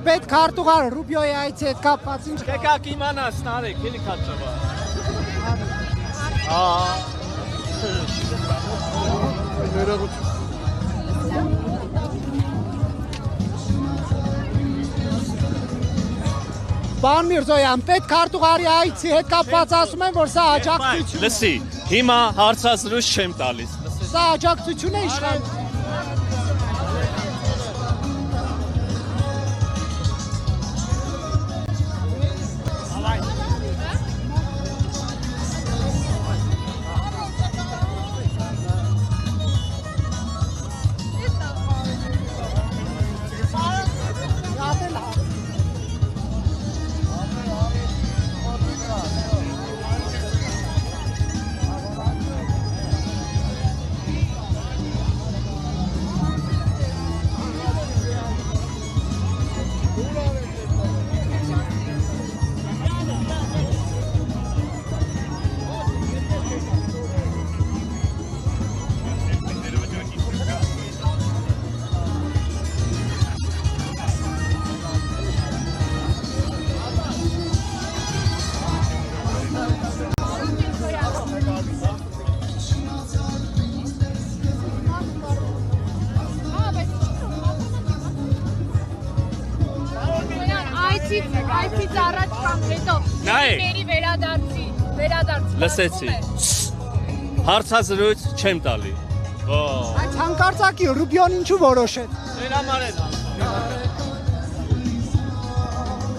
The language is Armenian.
Պետ քարտուղար Ռուբիոյի այցի հետ կապված ինչ Եկեք իմանաս նարեք, էլի քաչավա։ Պարոն Միրզոյան, պետ քարտուղարի այցի հետ կապված ասում են, որ սա աջակցություն է։ Լսի, հիմա հարցազրույց չեմ տալիս։ Սա աջակցություն է իշխան։ Այցից առաջ կամ հետո ների վերադարձի Լսեցի։ Հարցազրույց չեմ տալի։ Այդ հանկարծակի Ռուբիոն ինչու որոշեց։ Դեր համար է։